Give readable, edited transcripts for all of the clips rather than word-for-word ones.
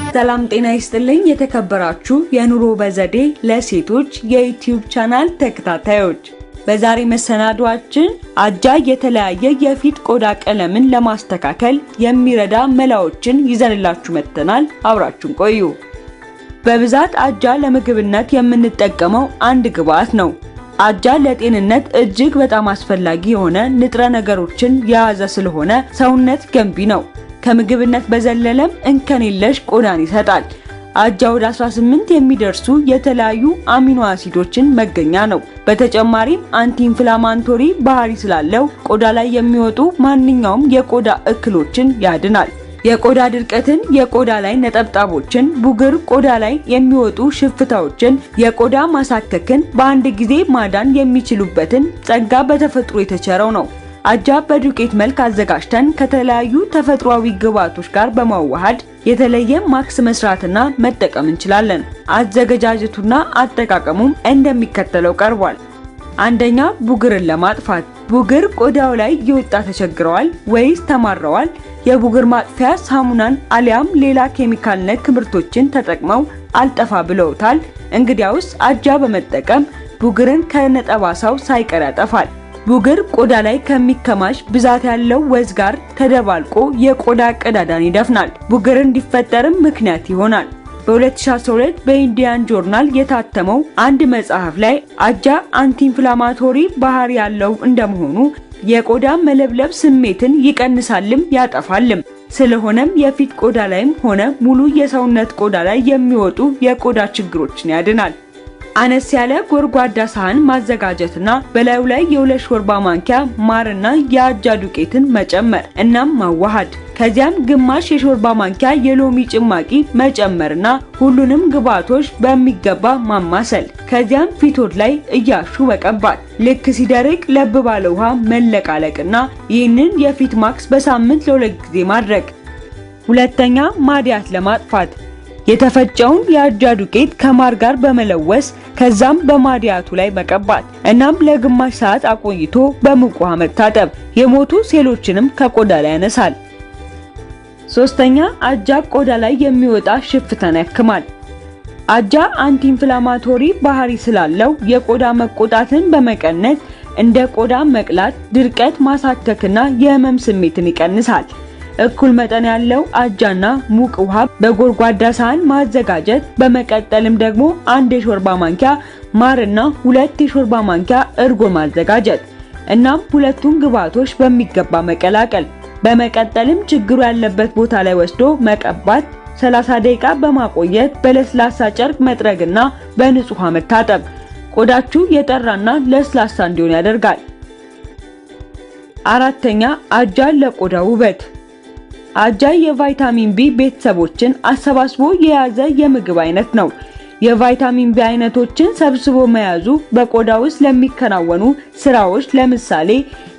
ሰላም ጤና ይስጥልኝ የተከበራችሁ የኑሮ በዘዴ ለሴቶች የዩቲዩብ ቻናል ተከታታዮች በዛሬ መሰናዷችን አጃ የተለያየ የፊት ቆዳ ቀለምን ለማስተካከል የሚረዳ መላዎችን ይዘንላችሁ መጥተናል። አብራችሁን ቆዩ። በብዛት አጃ ለምግብነት የምንጠቀመው አንድ ግብአት ነው። አጃ ለጤንነት እጅግ በጣም አስፈላጊ የሆነ ንጥረ ነገሮችን የያዘ ስለሆነ ሰውነት ገንቢ ነው። ከምግብነት በዘለለም እንከን የለሽ ቆዳን ይሰጣል። አጃ ወደ 18 የሚደርሱ የተለያዩ አሚኖ አሲዶችን መገኛ ነው። በተጨማሪም አንቲ ኢንፍላማቶሪ ባህሪ ስላለው ቆዳ ላይ የሚወጡ ማንኛውም የቆዳ እክሎችን ያድናል። የቆዳ ድርቀትን፣ የቆዳ ላይ ነጠብጣቦችን፣ ቡግር፣ ቆዳ ላይ የሚወጡ ሽፍታዎችን፣ የቆዳ ማሳከክን በአንድ ጊዜ ማዳን የሚችሉበትን ጸጋ በተፈጥሮ የተቸረው ነው። አጃ በዱቄት መልክ አዘጋጅተን ከተለያዩ ተፈጥሯዊ ግብአቶች ጋር በማዋሃድ የተለየ ማክስ መስራትና መጠቀም እንችላለን። አዘገጃጀቱና አጠቃቀሙም እንደሚከተለው ቀርቧል። አንደኛ፣ ቡግርን ለማጥፋት። ቡግር ቆዳው ላይ እየወጣ ተቸግረዋል ወይስ ተማረዋል? የቡግር ማጥፊያ ሳሙናን አሊያም ሌላ ኬሚካል ነክ ምርቶችን ተጠቅመው አልጠፋ ብለውታል? እንግዲያውስ አጃ በመጠቀም ቡግርን ከነጠባሳው ሳይቀር ያጠፋል። ቡግር ቆዳ ላይ ከሚከማሽ ብዛት ያለው ወዝ ጋር ተደባልቆ የቆዳ ቀዳዳን ይደፍናል። ቡግር እንዲፈጠርም ምክንያት ይሆናል። በ2012 በኢንዲያን ጆርናል የታተመው አንድ መጽሐፍ ላይ አጃ አንቲ ኢንፍላማቶሪ ባህሪ ያለው እንደመሆኑ የቆዳ መለብለብ ስሜትን ይቀንሳልም ያጠፋልም። ስለሆነም የፊት ቆዳ ላይም ሆነ ሙሉ የሰውነት ቆዳ ላይ የሚወጡ የቆዳ ችግሮችን ያድናል። አነስ ያለ ጎርጓዳ ሳህን ማዘጋጀትና በላዩ ላይ የ2 ሾርባ ማንኪያ ማርና የአጃ ዱቄትን መጨመር እናም ማዋሃድ። ከዚያም ግማሽ የሾርባ ማንኪያ የሎሚ ጭማቂ መጨመርና ሁሉንም ግብአቶች በሚገባ ማማሰል። ከዚያም ፊቶት ላይ እያሹ መቀባት። ልክ ሲደርቅ ለብ ባለ ውሃ መለቃለቅና ይህንን የፊት ማክስ በሳምንት ለ2 ጊዜ ማድረግ። ሁለተኛ፣ ማዲያት ለማጥፋት የተፈጨውን የአጃ ዱቄት ከማር ጋር በመለወስ ከዛም በማዲያቱ ላይ መቀባት እናም ለግማሽ ሰዓት አቆይቶ በሙቅ ውሃ መታጠብ የሞቱ ሴሎችንም ከቆዳ ላይ ያነሳል። ሶስተኛ፣ አጃ ቆዳ ላይ የሚወጣ ሽፍታን ያክማል። አጃ አንቲ ኢንፍላማቶሪ ባህሪ ስላለው የቆዳ መቆጣትን በመቀነስ እንደ ቆዳ መቅላት፣ ድርቀት፣ ማሳከክና የህመም ስሜትን ይቀንሳል። እኩል መጠን ያለው አጃና ሙቅ ውሃ በጎርጓዳ ሳህን ማዘጋጀት። በመቀጠልም ደግሞ 1 የሾርባ ማንኪያ ማርና 2 የሾርባ ማንኪያ እርጎ ማዘጋጀት እናም ሁለቱን ግብአቶች በሚገባ መቀላቀል። በመቀጠልም ችግሩ ያለበት ቦታ ላይ ወስዶ መቀባት። 30 ደቂቃ በማቆየት በለስላሳ ጨርቅ መጥረግና በንጹህ ውሃ መታጠብ ቆዳችሁ የጠራና ለስላሳ እንዲሆን ያደርጋል። አራተኛ፣ አጃ ለቆዳ ውበት። አጃ የቫይታሚን ቢ ቤተሰቦችን አሰባስቦ የያዘ የምግብ አይነት ነው። የቫይታሚን ቢ አይነቶችን ሰብስቦ መያዙ በቆዳ ውስጥ ለሚከናወኑ ስራዎች ለምሳሌ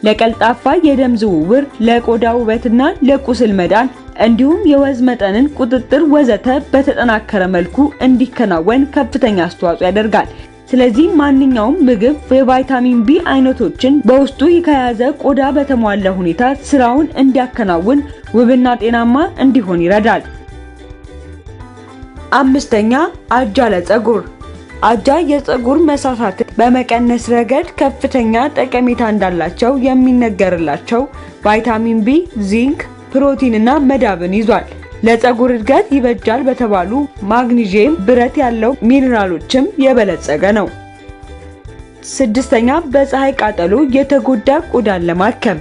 ለቀልጣፋ የደም ዝውውር፣ ለቆዳ ውበትና ለቁስል መዳን እንዲሁም የወዝ መጠንን ቁጥጥር ወዘተ በተጠናከረ መልኩ እንዲከናወን ከፍተኛ አስተዋጽኦ ያደርጋል። ስለዚህ ማንኛውም ምግብ የቫይታሚን ቢ አይነቶችን በውስጡ ከያዘ ቆዳ በተሟላ ሁኔታ ስራውን እንዲያከናውን ውብና ጤናማ እንዲሆን ይረዳል። አምስተኛ፣ አጃ ለፀጉር። አጃ የፀጉር መሳሳትን በመቀነስ ረገድ ከፍተኛ ጠቀሜታ እንዳላቸው የሚነገርላቸው ቫይታሚን ቢ፣ ዚንክ፣ ፕሮቲንና መዳብን ይዟል። ለፀጉር እድገት ይበጃል በተባሉ ማግኒዥየም፣ ብረት ያለው ሚነራሎችም የበለጸገ ነው። ስድስተኛ፣ በፀሐይ ቃጠሎ የተጎዳ ቆዳን ለማከም።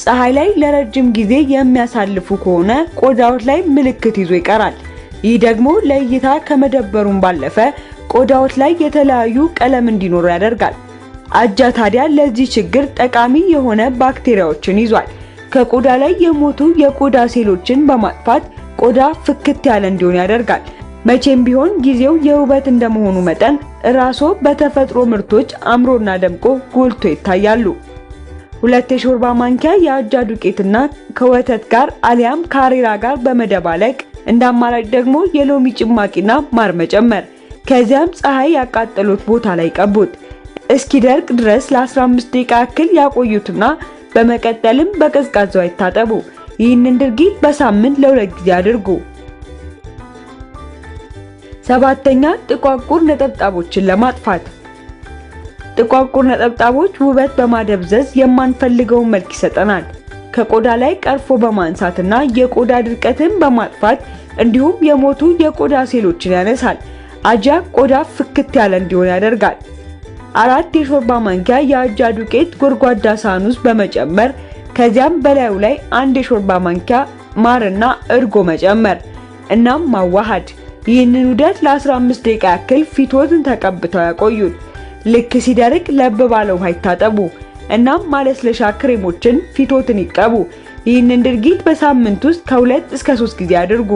ፀሐይ ላይ ለረጅም ጊዜ የሚያሳልፉ ከሆነ ቆዳዎች ላይ ምልክት ይዞ ይቀራል። ይህ ደግሞ ለእይታ ከመደበሩም ባለፈ ቆዳዎች ላይ የተለያዩ ቀለም እንዲኖሩ ያደርጋል። አጃ ታዲያ ለዚህ ችግር ጠቃሚ የሆነ ባክቴሪያዎችን ይዟል። ከቆዳ ላይ የሞቱ የቆዳ ሴሎችን በማጥፋት ቆዳ ፍክት ያለ እንዲሆን ያደርጋል። መቼም ቢሆን ጊዜው የውበት እንደመሆኑ መጠን ራስዎ በተፈጥሮ ምርቶች አምሮና ደምቆ ጎልቶ ይታያሉ። 2 የሾርባ ማንኪያ የአጃ ዱቄትና ከወተት ጋር አሊያም ከአሬራ ጋር በመደባለቅ እንደ አማራጭ ደግሞ የሎሚ ጭማቂና ማር መጨመር። ከዚያም ፀሐይ ያቃጠሉት ቦታ ላይ ቀቡት። እስኪደርቅ ድረስ ለ15 ደቂቃ ያክል ያቆዩትና በመቀጠልም በቀዝቃዛው ይታጠቡ። ይህንን ድርጊት በሳምንት ለ2 ጊዜ አድርጉ። 7ኛ ጥቋቁር ነጠብጣቦችን ለማጥፋት። ጥቋቁር ነጠብጣቦች ውበት በማደብዘዝ የማንፈልገውን መልክ ይሰጠናል። ከቆዳ ላይ ቀርፎ በማንሳትና የቆዳ ድርቀትን በማጥፋት እንዲሁም የሞቱ የቆዳ ሴሎችን ያነሳል። አጃ ቆዳ ፍክት ያለ እንዲሆን ያደርጋል። 4 የሾርባ ማንኪያ የአጃ ዱቄት ጎድጓዳ ሳህን ውስጥ በመጨመር ከዚያም በላዩ ላይ 1 የሾርባ ማንኪያ ማርና እርጎ መጨመር እናም ማዋሃድ። ይህንን ውህደት ለ15 ደቂቃ ያክል ፊቶትን ተቀብተው ያቆዩት። ልክ ሲደርቅ ለብ ባለ ውሃ ይታጠቡ እናም ማለስለሻ ክሬሞችን ፊቶትን ይቀቡ። ይህንን ድርጊት በሳምንት ውስጥ ከ2 እስከ 3 ጊዜ አድርጉ።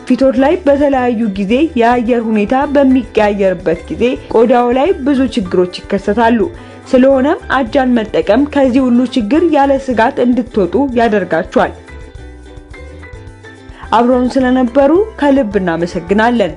ፊቶት ላይ በተለያዩ ጊዜ የአየር ሁኔታ በሚቀያየርበት ጊዜ ቆዳው ላይ ብዙ ችግሮች ይከሰታሉ። ስለሆነም አጃን መጠቀም ከዚህ ሁሉ ችግር ያለ ስጋት እንድትወጡ ያደርጋችኋል። አብረውን ስለነበሩ ከልብ እናመሰግናለን።